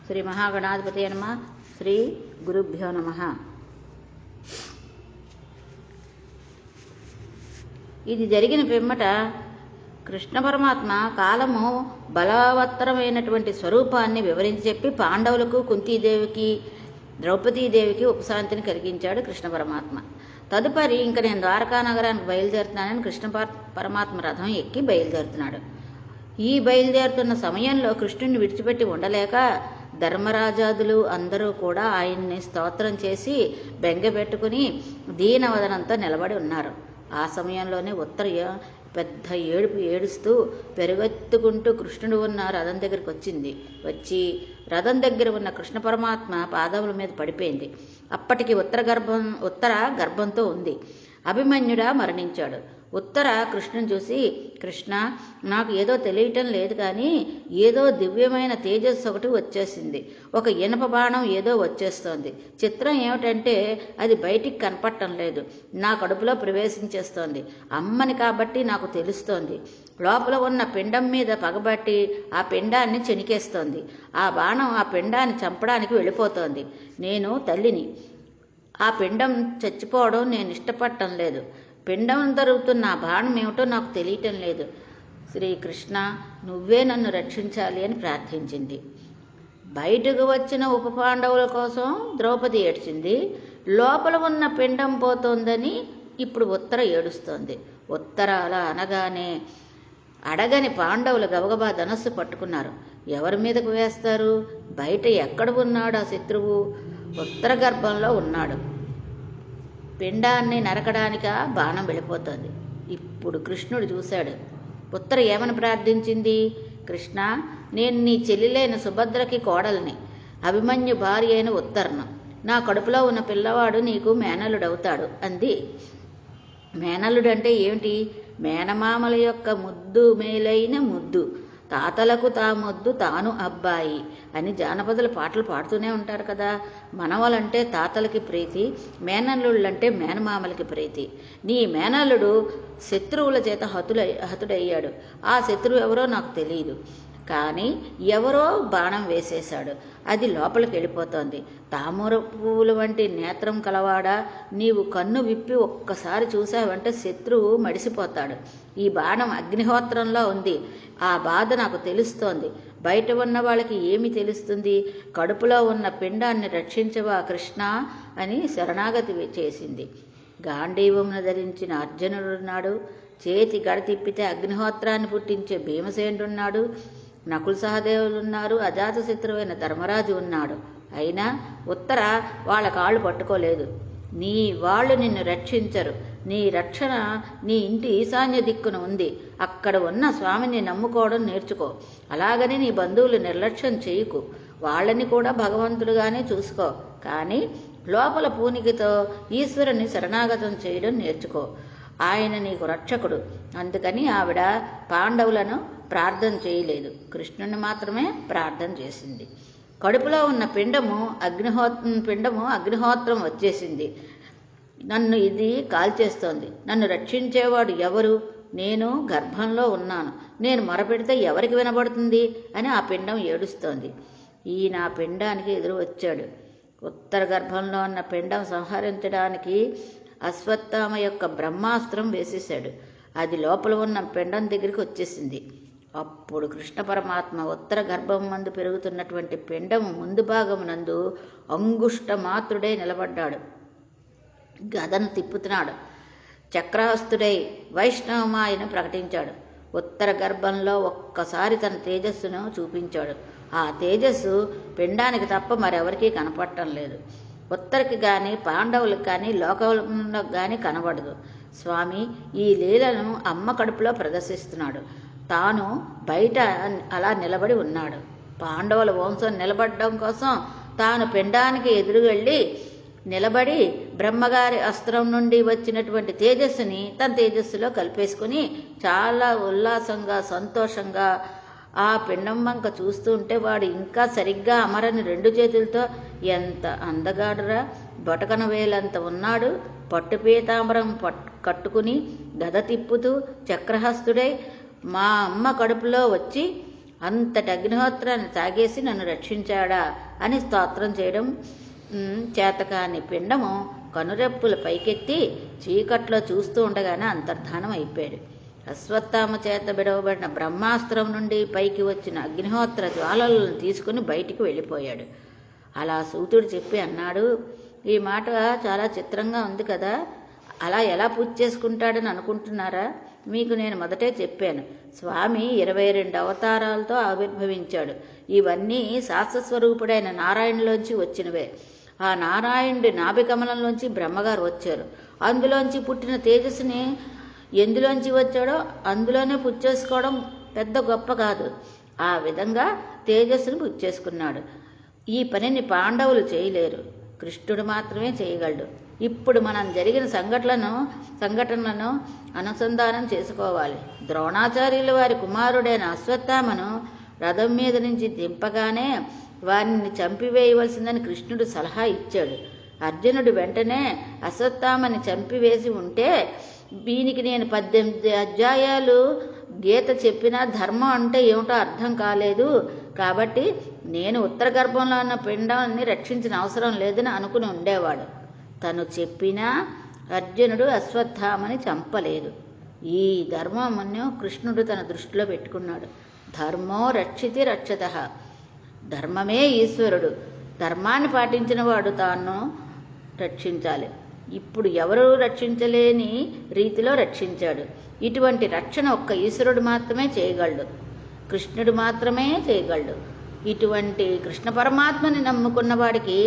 శ్రీ మహాగణాధిపతి నమః. శ్రీ గురుభ్యో నమః. ఇది జరిగిన పిమ్మట కృష్ణ పరమాత్మ కాలము బలవత్తరమైనటువంటి స్వరూపాన్ని వివరించి చెప్పి పాండవులకు, కుంతీదేవికి, ద్రౌపదీదేవికి ఉపశాంతిని కలిగించాడు కృష్ణ పరమాత్మ. తదుపరి ఇంక నేను ద్వారకా నగరానికి బయలుదేరుతున్నానని కృష్ణ పరమాత్మ రథం ఎక్కి బయలుదేరుతున్నాడు. ఈ బయలుదేరుతున్న సమయంలో కృష్ణుని విడిచిపెట్టి ఉండలేక ధర్మరాజాదులు అందరూ కూడా ఆయన్ని స్తోత్రం చేసి బెంగపెట్టుకుని దీనవదనంతో నిలబడి ఉన్నారు. ఆ సమయంలోనే ఉత్తరయ్య పెద్ద ఏడుస్తూ పెరుగెత్తుకుంటూ కృష్ణుడు ఉన్న రథం దగ్గరికి వచ్చి రథం దగ్గర ఉన్న కృష్ణ పరమాత్మ పాదముల మీద పడిపోయింది. అప్పటికి ఉత్తర గర్భంతో ఉంది. అభిమన్యుడా మరణించాడు. ఉత్తర కృష్ణుని చూసి, కృష్ణ, నాకు ఏదో తెలియటం లేదు కానీ ఏదో దివ్యమైన తేజస్సు ఒకటి వచ్చేసింది. ఒక ఇనప బాణం ఏదో వచ్చేస్తోంది. చిత్రం ఏమిటంటే అది బయటికి కనపడటం లేదు, నా కడుపులో ప్రవేశించేస్తోంది. అమ్మని కాబట్టి నాకు తెలుస్తోంది. లోపల ఉన్న పిండం మీద పగబట్టి ఆ పిండాన్ని చెనికేస్తోంది. ఆ బాణం ఆ పిండాన్ని చంపడానికి వెళ్ళిపోతోంది. నేను తల్లిని. ఆ పిండం చచ్చిపోవడం నేను ఇష్టపడటం లేదు. పిండం జరుగుతున్న ఆ బాణం ఏమిటో నాకు తెలియటం లేదు. శ్రీకృష్ణ, నువ్వే నన్ను రక్షించాలి అని ప్రార్థించింది. బయటకు వచ్చిన ఉప పాండవుల కోసం ద్రౌపది ఏడ్చింది. లోపల ఉన్న పిండం పోతోందని ఇప్పుడు ఉత్తర ఏడుస్తోంది. ఉత్తర అలా అనగానే అడగని పాండవులు గబగబా ధనస్సు పట్టుకున్నారు. ఎవరి మీదకు వేస్తారు? బయట ఎక్కడ ఉన్నాడు ఆ శత్రువు? ఉత్తర గర్భంలో ఉన్నాడు. పిండాన్ని నరకడానిక బాణం వెళ్ళిపోతుంది. ఇప్పుడు కృష్ణుడు చూశాడు. ఉత్తర ఏమని ప్రార్థించింది? కృష్ణ, నేను నీ చెల్లెలైన సుభద్రకి కోడల్ని, అభిమన్యు భార్య అయిన ఉత్తరను. నా కడుపులో ఉన్న పిల్లవాడు నీకు మేనల్లుడవుతాడు అంది. మేనల్లుడంటే ఏమిటి? మేనమామల యొక్క ముద్దు మేలైన ముద్దు. తాతలకు తా ముద్దు తాను అబ్బాయి అని జానపదుల పాటలు పాడుతూనే ఉంటారు కదా. మనవలంటే తాతలకి ప్రీతి, మేనల్లుళ్ళంటే మేనమామలకి ప్రీతి. నీ మేనల్లుడు శత్రువుల చేత హతుడయ్యాడు. ఆ శత్రువు ఎవరో నాకు తెలియదు, కానీ ఎవరో బాణం వేసేశాడు. అది లోపలికి వెళ్ళిపోతోంది. తామర పువ్వుల వంటి నేత్రం కలవాడా, నీవు కన్ను విప్పి ఒక్కసారి చూసావంటే శత్రువు మడిసిపోతాడు. ఈ బాణం అగ్నిహోత్రంలో ఉంది. ఆ బాధ నాకు తెలుస్తోంది. బయట ఉన్న వాళ్ళకి ఏమి తెలుస్తుంది? కడుపులో ఉన్న పిండాన్ని రక్షించవా కృష్ణ అని శరణాగతి చేసింది. గాంధీవమును ధరించిన అర్జునుడున్నాడు. చేతి గడ తిప్పితే అగ్నిహోత్రాన్ని పుట్టించే భీమసేనుడున్నాడు. నకుల సహదేవులున్నారు. అజాతశత్రువైన ధర్మరాజు ఉన్నాడు. అయినా ఉత్తర వాళ్ళ కాళ్ళు పట్టుకోలేదు. నీ వాళ్ళు నిన్ను రక్షించరు. నీ రక్షణ నీ ఇంటి ఈశాన్య దిక్కున ఉంది. అక్కడ ఉన్న స్వామిని నమ్ముకోవడం నేర్చుకో. అలాగని నీ బంధువులు నిర్లక్ష్యం చేయకు. వాళ్ళని కూడా భగవంతుడుగానే చూసుకో. కానీ లోపల పూనికతో ఈశ్వరుని శరణాగతం చేయడం నేర్చుకో. ఆయన నీకు రక్షకుడు. అందుకని ఆవిడ పాండవులను ప్రార్థన చేయలేదు, కృష్ణుని మాత్రమే ప్రార్థన చేసింది. కడుపులో ఉన్న పిండము అగ్నిహోత్రం వచ్చేసింది. నన్ను ఇది కాల్చేస్తోంది. నన్ను రక్షించేవాడు ఎవరు? నేను గర్భంలో ఉన్నాను. నేను మొరపెడితే ఎవరికి వినబడుతుంది అని ఆ పిండం ఏడుస్తోంది. ఈయన ఆ పిండానికి ఎదురు వచ్చాడు. ఉత్తర గర్భంలో ఉన్న పిండం సంహరించడానికి అశ్వత్థామ యొక్క బ్రహ్మాస్త్రం వేసేశాడు. అది లోపల ఉన్న పిండం దగ్గరికి వచ్చేసింది. అప్పుడు కృష్ణ పరమాత్మ ఉత్తర గర్భం మందు పెరుగుతున్నటువంటి పిండము ముందు భాగమునందు అంగుష్ట మాత్రుడై నిలబడ్డాడు. గదను తిప్పుతున్నాడు. చక్రహస్తుడై వైష్ణవమాయను ప్రకటించాడు. ఉత్తర గర్భంలో ఒక్కసారి తన తేజస్సును చూపించాడు. ఆ తేజస్సు పిండానికి తప్ప మరెవరికీ కనపడటం లేదు. ఉత్తరకి కానీ పాండవులకు కానీ లోకంలో కానీ కనబడదు. స్వామి ఈ లీలను అమ్మ కడుపులో ప్రదర్శిస్తున్నాడు. తాను బయట అలా నిలబడి ఉన్నాడు. పాండవుల వంశం నిలబడడం కోసం తాను పిండానికి ఎదురుగెళ్ళి నిలబడి బ్రహ్మగారి అస్త్రం నుండి వచ్చినటువంటి తేజస్సుని తన తేజస్సులో కలిపేసుకుని చాలా ఉల్లాసంగా సంతోషంగా ఆ పిండం వంక చూస్తూ ఉంటే వాడు ఇంకా సరిగ్గా అమరని రెండు చేతులతో, ఎంత అందగాడురా, బొటకన వేలంత ఉన్నాడు, పట్టు పీతాంబరం కట్టుకుని గద తిప్పుతూ చక్రహస్తుడై మా అమ్మ కడుపులో వచ్చి అంతటి అగ్నిహోత్రాన్ని తాగేసి నన్ను రక్షించాడా అని స్తోత్రం చేయడం చేతకాని పిండము కనురెప్పుల పైకెత్తి చీకట్లో చూస్తూ ఉండగానే అంతర్ధానం అయిపోయాడు. అశ్వత్థామ చేత విడవబడిన బ్రహ్మాస్త్రం నుండి పైకి వచ్చిన అగ్నిహోత్ర జ్వాలలను తీసుకుని బయటికి వెళ్ళిపోయాడు. అలా సూతుడు చెప్పి అన్నాడు, ఈ మాట చాలా చిత్రంగా ఉంది కదా, అలా ఎలా పూజ చేసుకుంటాడని అనుకుంటున్నారా? మీకు నేను మొదటే చెప్పాను, స్వామి 22 అవతారాలతో ఆవిర్భవించాడు. ఇవన్నీ శాస్త్రస్వరూపుడైన నారాయణులోంచి వచ్చినవే. ఆ నారాయణుడి నాభికమలంలోంచి బ్రహ్మగారు వచ్చారు. అందులోంచి పుట్టిన తేజస్సుని ఎందులోంచి వచ్చాడో అందులోనే పూజ చేసుకోవడం పెద్ద గొప్ప కాదు. ఆ విధంగా తేజస్సును పూజ చేసుకున్నాడు. ఈ పనిని పాండవులు చేయలేరు, కృష్ణుడు మాత్రమే చేయగలడు. ఇప్పుడు మనం జరిగిన సంఘటనలను అనుసంధానం చేసుకోవాలి. ద్రోణాచార్యుల వారి కుమారుడైన అశ్వత్థామను రథం మీద నుంచి దింపగానే వారిని చంపివేయవలసిందని కృష్ణుడు సలహా ఇచ్చాడు. అర్జునుడు వెంటనే అశ్వత్థామని చంపివేసి ఉంటే దీనికి నేను 18 అధ్యాయాలు గీత చెప్పినా ధర్మం అంటే ఏమిటో అర్థం కాలేదు, కాబట్టి నేను ఉత్తర గర్భంలో ఉన్న పిండాన్ని రక్షించిన అవసరం లేదని అనుకుని ఉండేవాడు. తను చెప్పినా అర్జునుడు అశ్వత్థామని చంపలేదు. ఈ ధర్మమును కృష్ణుడు తన దృష్టిలో పెట్టుకున్నాడు. ధర్మో రక్షితి రక్షతః. ధర్మమే ఈశ్వరుడు. ధర్మాన్ని పాటించిన వాడు తాను రక్షించాలి. ఇప్పుడు ఎవరూ రక్షించలేని రీతిలో రక్షించాడు. ఇటువంటి రక్షణ ఒక్క ఈశ్వరుడు మాత్రమే చేయగలడు, కృష్ణుడు మాత్రమే చేయగలడు. ఇటువంటి కృష్ణ పరమాత్మని నమ్ముకున్న వాడికి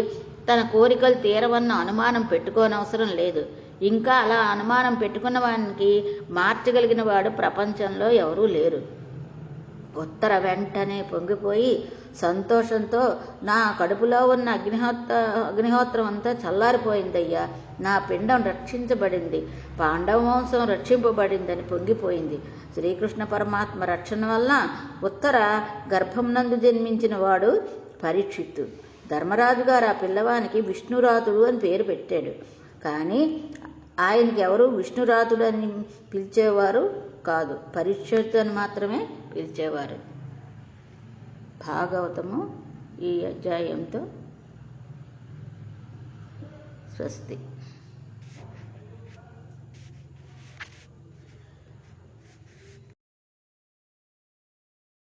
తన కోరికలు తీరవన్న అనుమానం పెట్టుకోనవసరం లేదు. ఇంకా అలా అనుమానం పెట్టుకున్న వానికి మార్చగలిగిన వాడు ప్రపంచంలో ఎవరూ లేరు. ఉత్తర వెంటనే పొంగిపోయి సంతోషంతో, నా కడుపులో ఉన్న అగ్నిహోత్రం అంతా చల్లారిపోయిందయ్యా, నా పిండం రక్షించబడింది, పాండవ వంశం రక్షింపబడిందని పొంగిపోయింది. శ్రీకృష్ణ పరమాత్మ రక్షణ వల్ల ఉత్తర గర్భం నందు జన్మించిన వాడు పరీక్షిత్తు. ధర్మరాజు గారు ఆ పిల్లవానికి విష్ణురాతుడు అని పేరు పెట్టాడు. కానీ ఆయనకి ఎవరు విష్ణురాతుడు అని పిలిచేవారు కాదు, పరీక్షిత్తు అని మాత్రమే పిలిచేవారు. భాగవతము ఈ అధ్యాయంతో స్వస్తి.